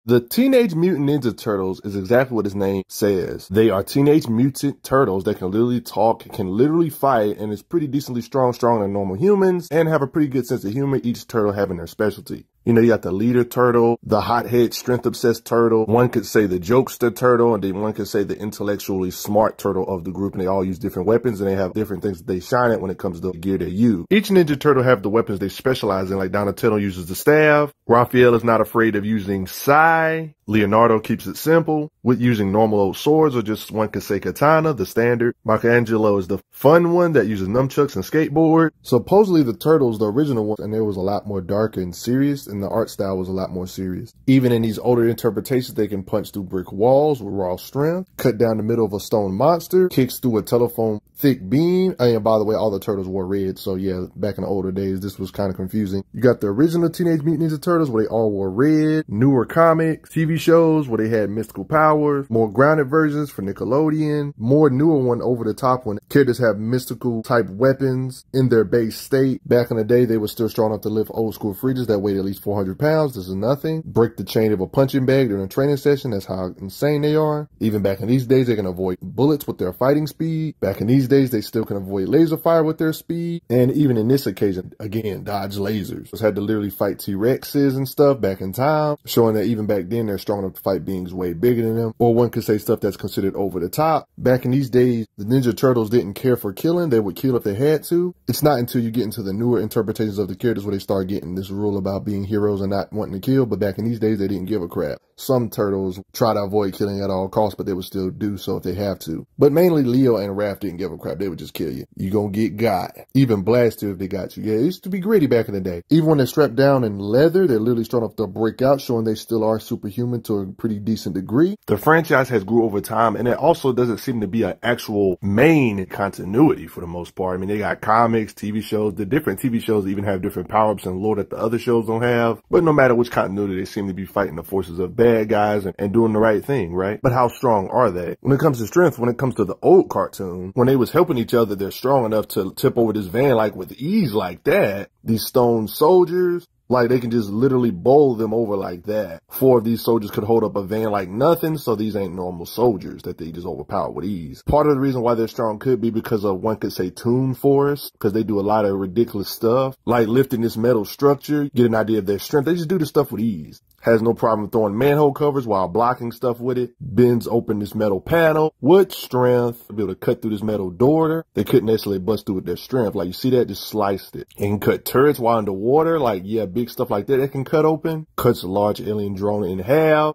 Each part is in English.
The Teenage Mutant Ninja Turtles is exactly what its name says. They are teenage mutant turtles that can literally talk, can literally fight, and is pretty decently stronger than normal humans, and have a pretty good sense of humor, each turtle having their specialty. You know, you got the leader turtle, the hothead, strength-obsessed turtle. One could say the jokester turtle, and then one could say the intellectually smart turtle of the group, and they all use different weapons, and they have different things that they shine at when it comes to the gear they use. Each Ninja Turtle have the weapons they specialize in, like Donatello uses the staff, Raphael is not afraid of using sai, Leonardo keeps it simple with using normal old swords, or just one could say katana, the standard. Michelangelo is the fun one that uses nunchucks and skateboard. Supposedly the turtles, the original one, and it was a lot more dark and serious, and the art style was a lot more serious. Even in these older interpretations, they can punch through brick walls with raw strength, cut down the middle of a stone monster, kicks through a telephone thick beam. And by the way, all the turtles wore red, so yeah, back in the older days, this was kind of confusing. You got the original Teenage Mutant Ninja Turtles where they all wore red, newer comics, TV shows where they had mystical powers, more grounded versions for Nickelodeon, more newer one over the top when characters have mystical type weapons in their base state. Back in the day, they were still strong enough to lift old school freezers that weighed at least 400 pounds. This is nothing. Break the chain of a punching bag during a training session. That's how insane they are. Even back in these days, they can avoid bullets with their fighting speed. Back in these days, they still can avoid laser fire with their speed. And even in this occasion, again, dodge lasers. Just had to literally fight T-Rexes and stuff back in time, showing that even back then, they're strong enough to fight beings way bigger than them. Or one could say stuff that's considered over the top. Back in these days, the Ninja Turtles didn't care for killing. They would kill if they had to. It's not until you get into the newer interpretations of the characters where they start getting this rule about being heroes and not wanting to kill. But back in these days, they didn't give a crap. Some turtles try to avoid killing at all costs, but they would still do so if they have to. But mainly Leo and Raph didn't give a crap. They would just kill you. You gonna get got. Even blast you if they got you. Yeah, it used to be gritty back in the day. Even when they're strapped down in leather, they're literally strong enough to break out, showing they still are superhuman to a pretty decent degree. The franchise has grew over time, and it also doesn't seem to be an actual main continuity for the most part. I mean, they got comics, TV shows. The different TV shows even have different power-ups and lore that the other shows don't have. But no matter which continuity, they seem to be fighting the forces of bad guys and doing the right thing, right? But how strong are they? When it comes to strength, when it comes to the old cartoon, when they was helping each other, they're strong enough to tip over this van like with ease like that. These stone soldiers, like they can just literally bowl them over like that. 4 of these soldiers could hold up a van like nothing, so these ain't normal soldiers that they just overpower with ease. Part of the reason why they're strong could be because of, one could say, Toon Force, because they do a lot of ridiculous stuff, like lifting this metal structure, get an idea of their strength. They just do the stuff with ease. Has no problem throwing manhole covers while blocking stuff with it. Bends open this metal panel with strength. Be able to cut through this metal door. They couldn't necessarily bust through with their strength. Like you see that, just sliced it. And cut turrets while underwater. Like, yeah, big stuff like that can cut open. Cuts a large alien drone in half.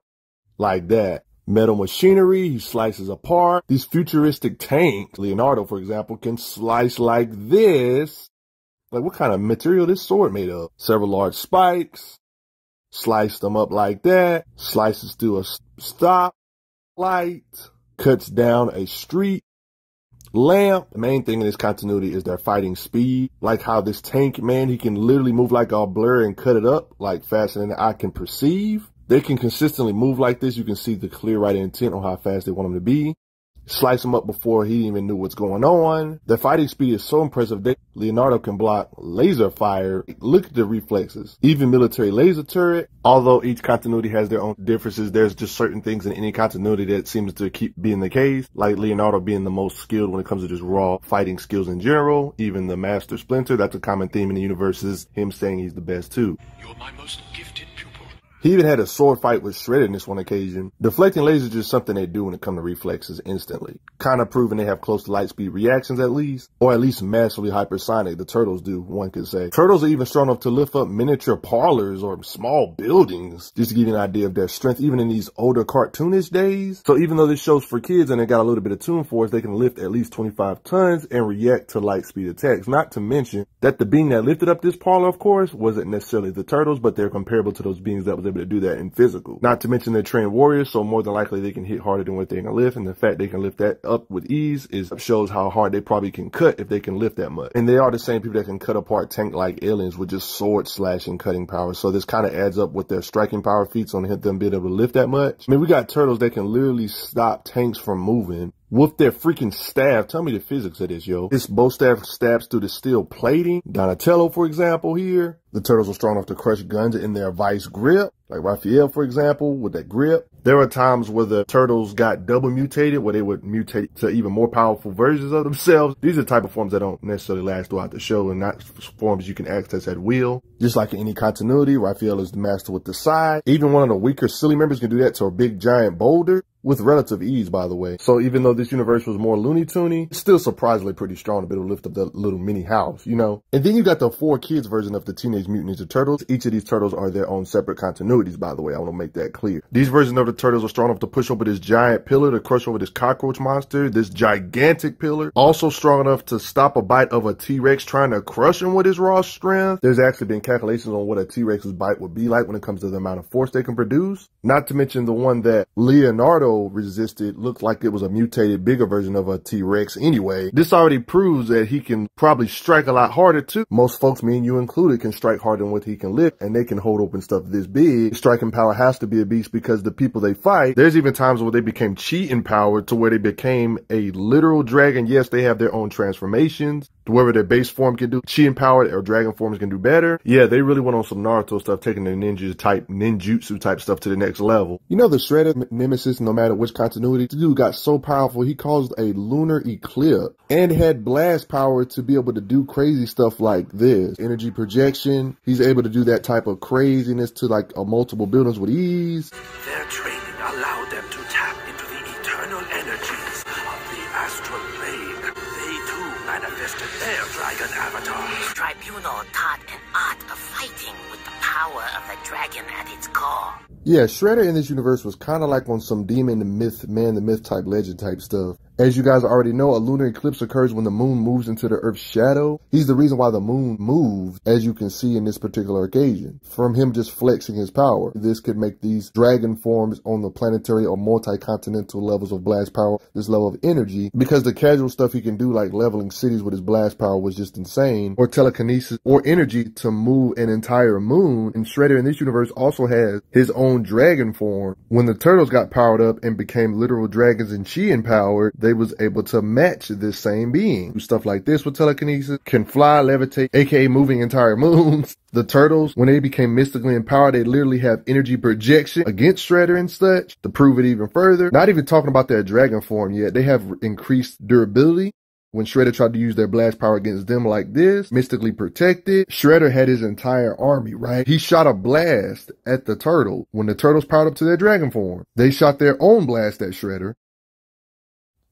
Like that. Metal machinery, he slices apart. These futuristic tanks, Leonardo, for example, can slice like this. Like, what kind of material this sword made of? Several large spikes. Slice them up like that, slices through a stop light, cuts down a street lamp. The main thing in this continuity is their fighting speed. Like how this tank, man, he can literally move like all blur and cut it up like faster than the eye can perceive. They can consistently move like this. You can see the clear right intent on how fast they want them to be. Slice him up before he even knew what's going on. Their fighting speed is so impressive that Leonardo can block laser fire. Look at the reflexes. Even military laser turret. Although each continuity has their own differences, there's just certain things in any continuity that seems to keep being the case. Like Leonardo being the most skilled when it comes to just raw fighting skills in general. Even the Master Splinter, that's a common theme in the universe, is him saying he's the best too. You're my most gifted pupil. He even had a sword fight with Shredder in this one occasion. Deflecting lasers is just something they do when it comes to reflexes instantly. Kind of proving they have close to light speed reactions at least. Or at least massively hypersonic, the turtles do, one could say. Turtles are even strong enough to lift up miniature parlors or small buildings. Just to give you an idea of their strength, even in these older cartoonish days. So even though this show's for kids and it got a little bit of Toon Force, they can lift at least 25 tons and react to light speed attacks. Not to mention that the being that lifted up this parlor, of course, wasn't necessarily the turtles, but they're comparable to those beings that was able to do that in physical. Not to mention they're trained warriors, so more than likely they can hit harder than what they can lift, and the fact they can lift that up with ease shows how hard they probably can cut if they can lift that much. And they are the same people that can cut apart tank-like aliens with just sword slashing cutting power, so this kind of adds up with their striking power feats on them being able to lift that much. I mean, we got turtles that can literally stop tanks from moving with their freaking staff. Tell me the physics of this, yo. This bow staff stabs through the steel plating. Donatello, for example, here. The turtles are strong enough to crush guns in their vice grip. Like Raphael, for example, with that grip. There are times where the turtles got double mutated, where they would mutate to even more powerful versions of themselves. These are the type of forms that don't necessarily last throughout the show and not forms you can access at will. Just like in any continuity, Raphael is the master with the side. Even one of the weaker silly members can do that to a big giant boulder. With relative ease, by the way. So even though this universe was more Looney Toony, it's still surprisingly pretty strong to be able to lift up that little mini house, you know? And then you got the 4 kids version of the Teenage Mutant Ninja Turtles. Each of these turtles are their own separate continuities, by the way. I want to make that clear. These versions of the turtles are strong enough to push over this giant pillar to crush over this cockroach monster, this gigantic pillar. Also strong enough to stop a bite of a T-Rex trying to crush him with his raw strength. There's actually been calculations on what a T-Rex's bite would be like when it comes to the amount of force they can produce. Not to mention the one that Leonardo resisted looked like it was a mutated, bigger version of a T-Rex anyway. This already proves that he can probably strike a lot harder too. Most folks, me and you included, can strike harder than what he can lift, and they can hold open stuff this big. His striking power has to be a beast because the people they fight, there's even times where they became chi-empowered to where they became a literal dragon. Yes, they have their own transformations. Whatever their base form can do, chi-empowered or dragon forms can do better. Yeah, they really went on some Naruto stuff, taking their ninjutsu type stuff to the next level. You know, the Shredder nemesis, no matter which continuity, the dude got so powerful, he caused a lunar eclipse and had blast power to be able to do crazy stuff like this. Energy projection, he's able to do that type of craziness to like multiple buildings with ease. Their training allowed them to tap into the eternal energies of the astral plane. They too manifested their dragon avatars. Tribunal taught an art of fighting with the power of the dragon at its core. Yeah, Shredder in this universe was kind of like on some demon the myth, man the myth type, legend type stuff. As you guys already know, a lunar eclipse occurs when the moon moves into the Earth's shadow. He's the reason why the moon moved, as you can see in this particular occasion, from him just flexing his power. This could make these dragon forms on the planetary or multi-continental levels of blast power, this level of energy, because the casual stuff he can do, like leveling cities with his blast power, was just insane, or telekinesis, or energy to move an entire moon. And Shredder in this universe also has his own dragon form. When the turtles got powered up and became literal dragons and chi-empowered, they was able to match this same being. Do stuff like this with telekinesis, can fly, levitate, aka moving entire moons. The turtles, when they became mystically empowered, they literally have energy projection against Shredder and such. To prove it even further, not even talking about their dragon form yet, they have increased durability. When Shredder tried to use their blast power against them like this, mystically protected, Shredder had his entire army, right? He shot a blast at the turtle. When the turtles powered up to their dragon form, they shot their own blast at Shredder.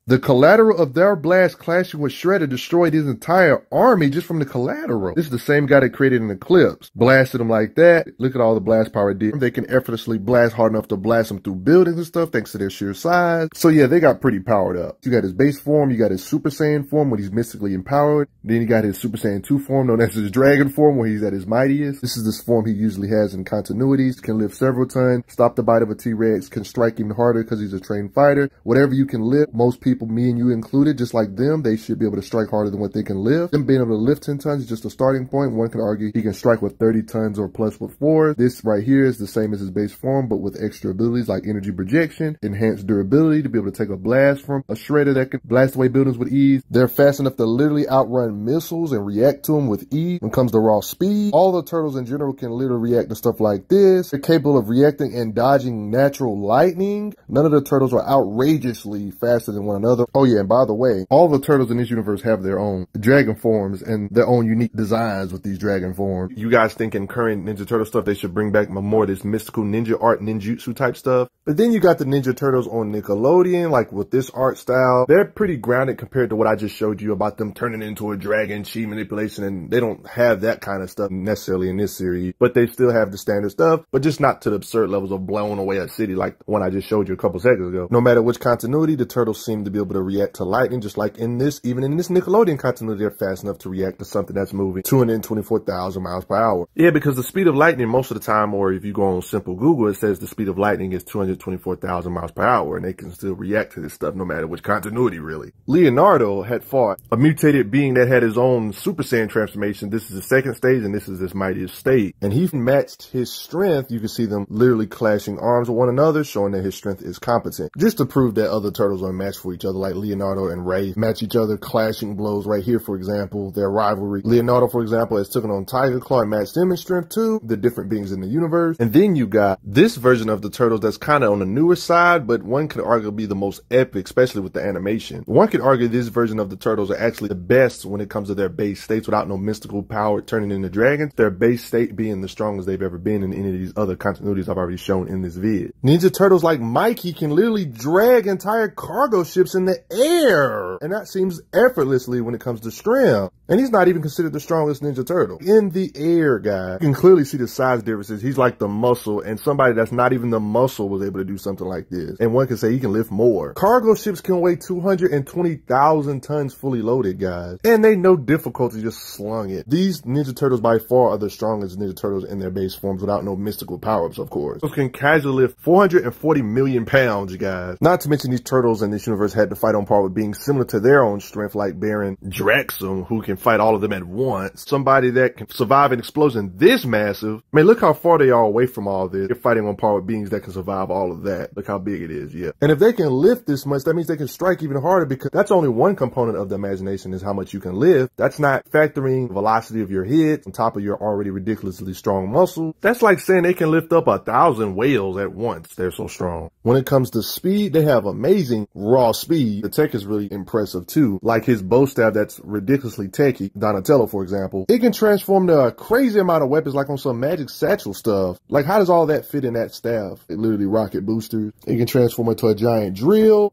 The collateral of their blast clashing with Shredder destroyed his entire army just from the collateral. This is the same guy that created an eclipse. Blasted him like that. Look at all the blast power it did. They can effortlessly blast hard enough to blast them through buildings and stuff thanks to their sheer size. So yeah, they got pretty powered up. You got his base form, you got his Super Saiyan form when he's mystically empowered. Then you got his Super Saiyan 2 form known as his dragon form where he's at his mightiest. This is this form he usually has in continuities. Can lift several tons, stop the bite of a T-Rex, can strike even harder because he's a trained fighter. Whatever you can lift, most people, me and you included, just like them, they should be able to strike harder than what they can lift. Them being able to lift 10 tons is just a starting point. One could argue he can strike with 30 tons or plus with 4. This right here is the same as his base form, but with extra abilities like energy projection, enhanced durability to be able to take a blast from a Shredder that can blast away buildings with ease. They're fast enough to literally outrun missiles and react to them with ease. When it comes to raw speed, all the turtles in general can literally react to stuff like this. They're capable of reacting and dodging natural lightning. None of the turtles are outrageously faster than one another. Oh yeah, and by the way, all the turtles in this universe have their own dragon forms and their own unique designs with these dragon forms. You guys think in current Ninja Turtle stuff they should bring back more of this mystical ninja art, ninjutsu type stuff? But then you got the Ninja Turtles on Nickelodeon, like with this art style. They're pretty grounded compared to what I just showed you about them turning into a dragon, chi manipulation, and they don't have that kind of stuff necessarily in this series. But they still have the standard stuff, but just not to the absurd levels of blowing away a city like the one I just showed you a couple seconds ago. No matter which continuity, the turtles seem to be able to react to lightning, just like in this, even in this Nickelodeon continuity, they're fast enough to react to something that's moving 224,000 miles per hour. Yeah, because the speed of lightning most of the time, or if you go on simple Google, it says the speed of lightning is 224,000 124,000 miles per hour, and they can still react to this stuff no matter which continuity, really. Leonardo had fought a mutated being that had his own Super Saiyan transformation. This is the second stage, and this is his mightiest state. And he matched his strength. You can see them literally clashing arms with one another, showing that his strength is competent. Just to prove that other turtles are a match for each other, like Leonardo and Ray match each other, clashing blows right here, for example, their rivalry. Leonardo, for example, has taken on Tiger Claw and matched him in strength too, the different beings in the universe. And then you got this version of the turtles that's kind of on the newer side, but one could argue be the most epic, especially with the animation. One could argue this version of the turtles are actually the best when it comes to their base states without no mystical power turning into dragons. Their base state being the strongest they've ever been in any of these other continuities I've already shown in this vid. Ninja Turtles like Mikey can literally drag entire cargo ships in the air, and that seems effortlessly when it comes to strength. And he's not even considered the strongest Ninja Turtle. In the air, guy. You can clearly see the size differences. He's like the muscle, and somebody that's not even the muscle was able to do something like this. And one can say he can lift more. Cargo ships can weigh 220,000 tons fully loaded, guys. And they no difficulty just slung it. These Ninja Turtles by far are the strongest Ninja Turtles in their base forms without no mystical power-ups, of course. Those can casually lift 440 million pounds, you guys. Not to mention these turtles in this universe had to fight on par with beings similar to their own strength, like Baron Draxum, who can fight all of them at once. Somebody that can survive an explosion this massive. Man, look how far they are away from all this. They're fighting on par with beings that can survive all of that. Look how big it is, yeah. And if they can lift this much, that means they can strike even harder, because that's only one component of the imagination, is how much you can lift. That's not factoring the velocity of your hit on top of your already ridiculously strong muscle. That's like saying they can lift up 1,000 whales at once. They're so strong. When it comes to speed, they have amazing raw speed. The tech is really impressive too. Like his bow staff that's ridiculously techy, Donatello, for example. It can transform to a crazy amount of weapons, like on some magic satchel stuff. Like, how does all that fit in that staff? It literally rocket boosters. It can transform into a giant drill,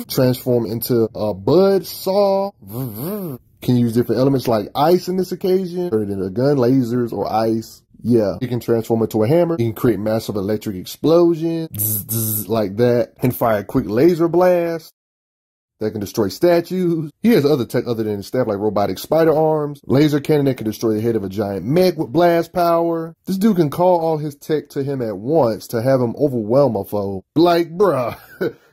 transform into a bud saw, can use different elements like ice in this occasion, turn it into a gun, lasers, or ice. Yeah, it can transform into a hammer. It can create massive electric explosion, like that, and fire a quick laser blast that can destroy statues. He has other tech other than his staff, like robotic spider arms, laser cannon that can destroy the head of a giant mech with blast power. This dude can call all his tech to him at once to have him overwhelm a foe. Like, bruh,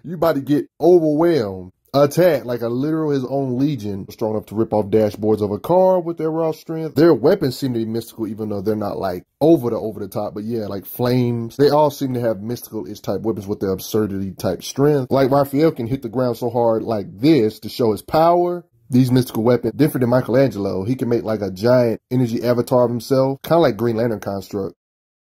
you about to get overwhelmed. Attack like a literal his own legion, strong enough to rip off dashboards of a car with their raw strength. Their weapons seem to be mystical, even though they're not like over the top, but yeah, like flames. They all seem to have mystical-ish type weapons with their absurdity type strength. Like Raphael can hit the ground so hard like this to show his power. These mystical weapons, different than Michelangelo, he can make like a giant energy avatar of himself, kind of like Green Lantern construct.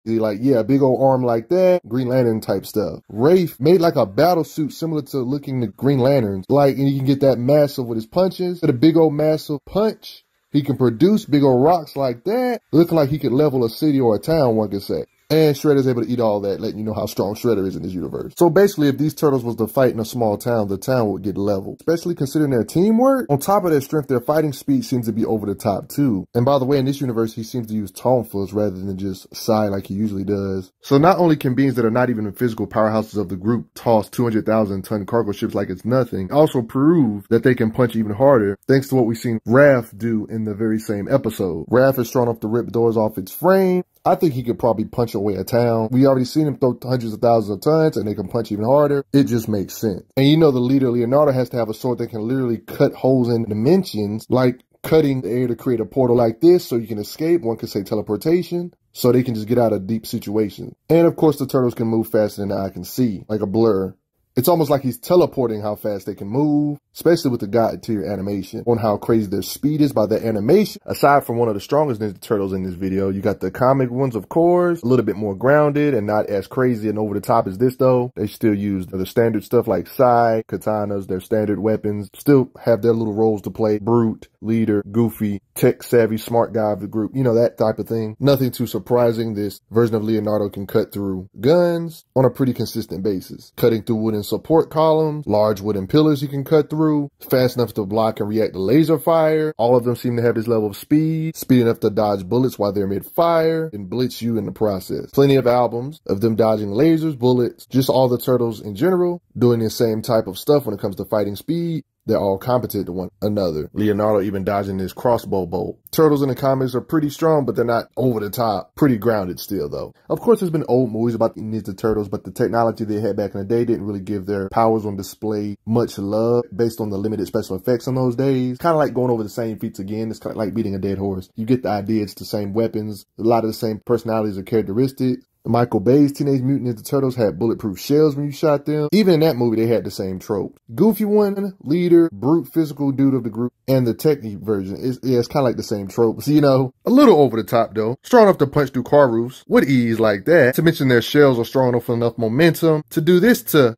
Like, yeah, a big old arm like that, Green Lantern type stuff. Rafe made like a battle suit similar to looking to Green Lanterns. Like, and you can get that massive with his punches. With a big old massive punch, he can produce big old rocks like that, looking like he could level a city or a town, one could say. And Shredder's able to eat all that, letting you know how strong Shredder is in this universe. So basically, if these turtles was to fight in a small town, the town would get leveled. Especially considering their teamwork. On top of their strength, their fighting speed seems to be over the top too. And by the way, in this universe, he seems to use tonfas rather than just Psy like he usually does. So not only can beings that are not even the physical powerhouses of the group toss 200,000 ton cargo ships like it's nothing, also prove that they can punch even harder, thanks to what we've seen Raph do in the very same episode. Raph is strong enough to rip doors off its frame. I think he could probably punch away a town. We already seen him throw hundreds of thousands of tons, and they can punch even harder. It just makes sense. And you know the leader, Leonardo, has to have a sword that can literally cut holes in dimensions, like cutting the air to create a portal like this so you can escape. One could say teleportation, so they can just get out of deep situations. And of course, the turtles can move faster than the eye can see, like a blur. It's almost like he's teleporting how fast they can move, especially with the God tier animation on how crazy their speed is by their animation. Aside from one of the strongest Ninja Turtles in this video, you got the comic ones, of course, a little bit more grounded and not as crazy and over the top as this though. They still use the standard stuff like Sai, katanas, their standard weapons, still have their little roles to play. Brute, leader, goofy, tech savvy, smart guy of the group, you know, that type of thing. Nothing too surprising. This version of Leonardo can cut through guns on a pretty consistent basis, cutting through wooden support columns, large wooden pillars he can cut through, fast enough to block and react to laser fire. All of them seem to have this level of speed enough to dodge bullets while they're mid-fire and blitz you in the process. Plenty of albums of them dodging lasers, bullets, just all the turtles in general doing the same type of stuff when it comes to fighting speed. They're all competent to one another. Leonardo even dodging his crossbow bolt. Turtles in the comics are pretty strong, but they're not over the top. Pretty grounded still, though. Of course, there's been old movies about the Ninja Turtles, but the technology they had back in the day didn't really give their powers on display much love based on the limited special effects on those days. Kind of like going over the same feats again. It's kind of like beating a dead horse. You get the idea. It's the same weapons, a lot of the same personalities or characteristics. Michael Bay's Teenage Mutant Ninja Turtles had bulletproof shells when you shot them. Even in that movie, they had the same trope. Goofy one, leader, brute physical dude of the group, and the technique version. It's kind of like the same trope. So, you know, a little over the top though. Strong enough to punch through car roofs with ease like that. To mention their shells are strong enough with enough momentum to do this to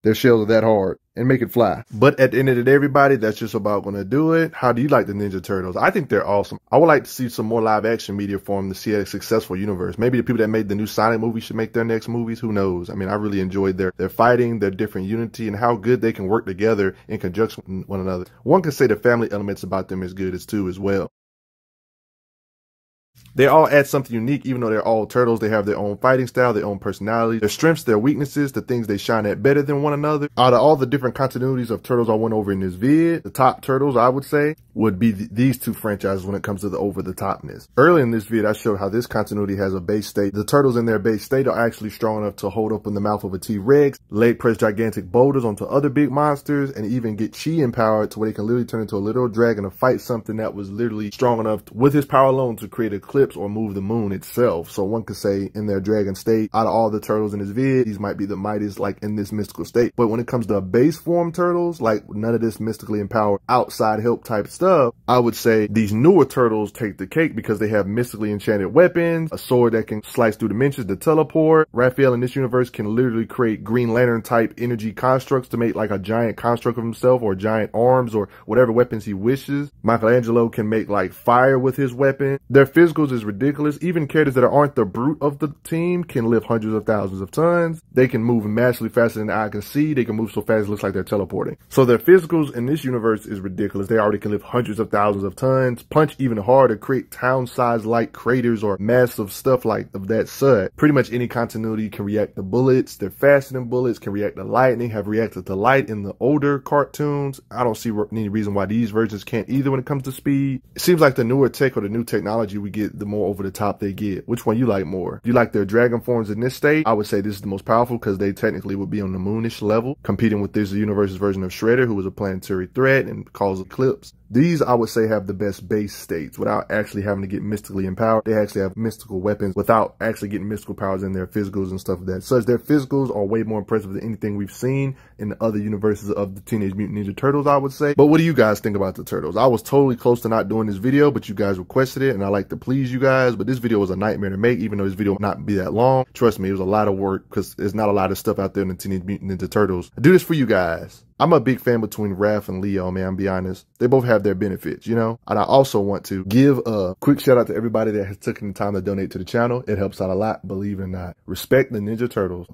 their shells are that hard and make it fly. But at the end of the day, everybody, that's just about going to do it. How do you like the Ninja Turtles? I think they're awesome. I would like to see some more live action media for them to see a successful universe. Maybe the people that made the new Sonic movie should make their next movies. Who knows? I mean, I really enjoyed their fighting, their different unity, and how good they can work together in conjunction with one another. One can say the family elements about them is good as well. They all add something unique, even though they're all turtles. They have their own fighting style, their own personality, their strengths, their weaknesses, the things they shine at better than one another. Out of all the different continuities of turtles I went over in this vid, the top turtles, I would say, would be these two franchises when it comes to the over-the-topness. Early in this vid, I showed how this continuity has a base state. The turtles in their base state are actually strong enough to hold open the mouth of a T-Rex, leg press gigantic boulders onto other big monsters, and even get chi empowered to where they can literally turn into a literal dragon to fight something that was literally strong enough with his power alone to create eclipse or move the moon itself. So one could say in their dragon state, out of all the turtles in this vid, these might be the mightiest like in this mystical state. But when it comes to base form turtles, like none of this mystically empowered outside help type stuff, I would say these newer turtles take the cake because they have mystically enchanted weapons, a sword that can slice through dimensions to teleport. Raphael in this universe can literally create Green Lantern type energy constructs to make like a giant construct of himself or giant arms or whatever weapons he wishes. Michelangelo can make like fire with his weapon. Their physicals is ridiculous. Even characters that aren't the brute of the team can lift hundreds of thousands of tons. They can move massively faster than the eye can see. They can move so fast it looks like they're teleporting. So their physicals in this universe is ridiculous. They already can lift hundreds of thousands of tons, punch even harder, create town-sized like craters or massive stuff like of that sort. Pretty much any continuity can react to bullets. They're faster than bullets, can react to lightning, have reacted to light in the older cartoons. I don't see any reason why these versions can't either when it comes to speed. It seems like the newer tech or the new technology we get, the more over the top they get. Which one you like more? Do you like their dragon forms in this state? I would say this is the most powerful because they technically would be on the moonish level, competing with this universe's version of Shredder, who was a planetary threat and caused eclipse. These, I would say, have the best base states without actually having to get mystically empowered. They actually have mystical weapons without actually getting mystical powers in their physicals and stuff like that. So their physicals are way more impressive than anything we've seen in the other universes of the Teenage Mutant Ninja Turtles, I would say. But what do you guys think about the Turtles? I was totally close to not doing this video, but you guys requested it, and I like to please you guys. But this video was a nightmare to make, even though this video will not be that long. Trust me, it was a lot of work because there's not a lot of stuff out there in the Teenage Mutant Ninja Turtles. I do this for you guys. I'm a big fan between Raph and Leo, man, I'll be honest. They both have their benefits, you know? And I also want to give a quick shout out to everybody that has taken the time to donate to the channel. It helps out a lot, believe it or not. Respect the Ninja Turtles.